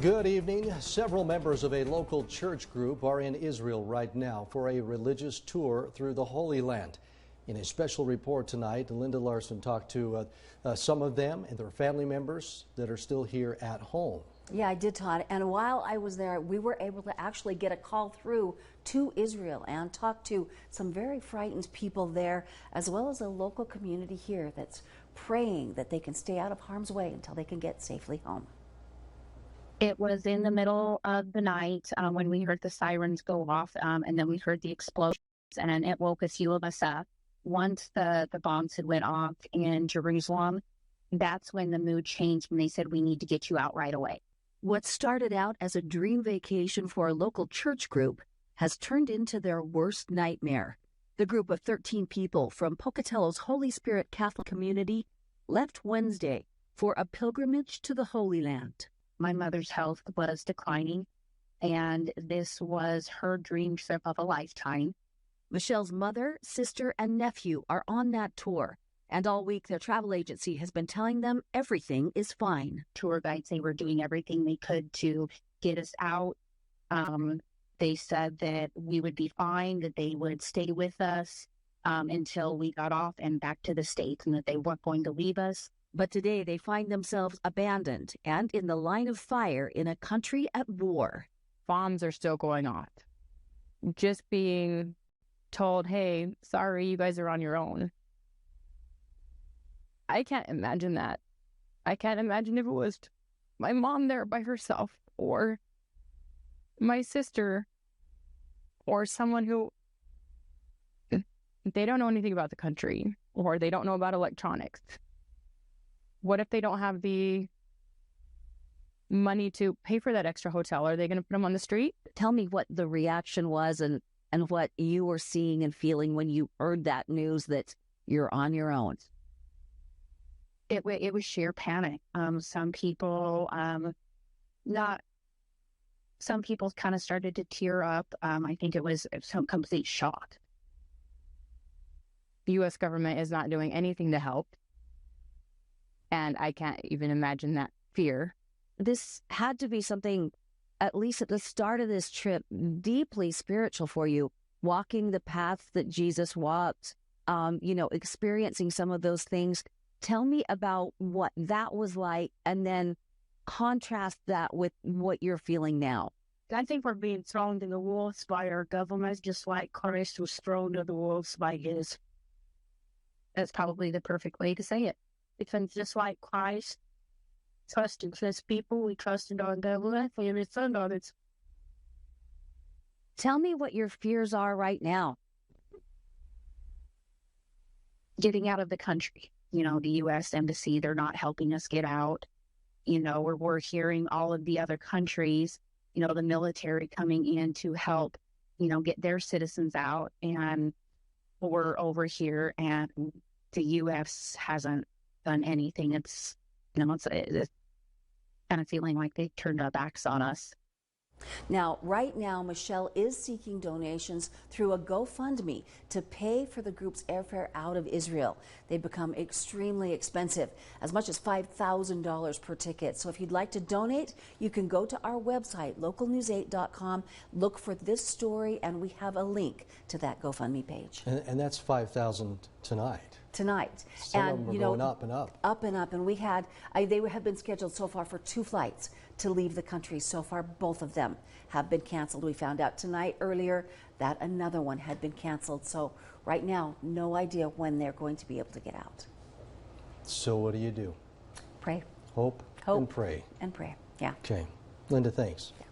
Good evening. Several members of a local church group are in Israel right now for a religious tour through the Holy Land. In a special report tonight, Linda Larson talked to some of them and their family members that are still here at home. Yeah, I did, Todd. And while I was there, we were able to actually get a call through to Israel and talk to some very frightened people there, as well as a local community here that's praying that they can stay out of harm's way until they can get safely home. It was in the middle of the night when we heard the sirens go off, and then we heard the explosions, and it woke a few of us up. Once the bombs had went off in Jerusalem, that's when the mood changed, and they said, we need to get you out right away. What started out as a dream vacation for a local church group has turned into their worst nightmare. The group of 13 people from Pocatello's Holy Spirit Catholic community left Wednesday for a pilgrimage to the Holy Land. My mother's health was declining, and this was her dream trip of a lifetime. Michelle's mother, sister, and nephew are on that tour, and all week their travel agency has been telling them everything is fine. Tour guides, they were doing everything they could to get us out. They said that we would be fine, that they would stay with us until we got off and back to the States, and that they weren't going to leave us. But today they find themselves abandoned and in the line of fire in a country at war. Bombs are still going off. Just being told, hey, sorry, you guys are on your own. I can't imagine that. I can't imagine if it was my mom there by herself, or my sister, or someone who, they don't know anything about the country, or they don't know about electronics. What if they don't have the money to pay for that extra hotel? Are they going to put them on the street? Tell me what the reaction was and what you were seeing and feeling when you heard that news that you're on your own. It was sheer panic. Some people kind of started to tear up. I think it was some complete shock. The U.S. government is not doing anything to help. And I can't even imagine that fear. This had to be something, at least at the start of this trip, deeply spiritual for you. Walking the path that Jesus walked, experiencing some of those things. Tell me about what that was like, and then contrast that with what you're feeling now. I think we're being thrown to the wolves by our government, just like Christ was thrown to the wolves by his. That's probably the perfect way to say it. Because just like Christ trusted his people, we trusted our government for every son on it. Tell me what your fears are right now. Getting out of the country. The U.S. Embassy, they're not helping us get out. We're hearing all of the other countries, the military coming in to help, get their citizens out. And we're over here, and the U.S. hasn't done anything. It's kind of feeling like they turned our backs on us. Now, right now, Michelle is seeking donations through a GoFundMe to pay for the group's airfare out of Israel. They've become extremely expensive, as much as $5,000 per ticket. So if you'd like to donate, you can go to our website, localnews8.com, look for this story, and we have a link to that GoFundMe page. And that's $5,000 tonight. Some And of them are going up and up. Up and up. And we had, they have been scheduled so far for 2 flights to leave the country. So far, both of them have been canceled. We found out tonight earlier that another one had been canceled. So right now, no idea when they're going to be able to get out. So what do? Pray. Hope and pray. And pray, yeah. Okay. Linda, thanks. Yeah.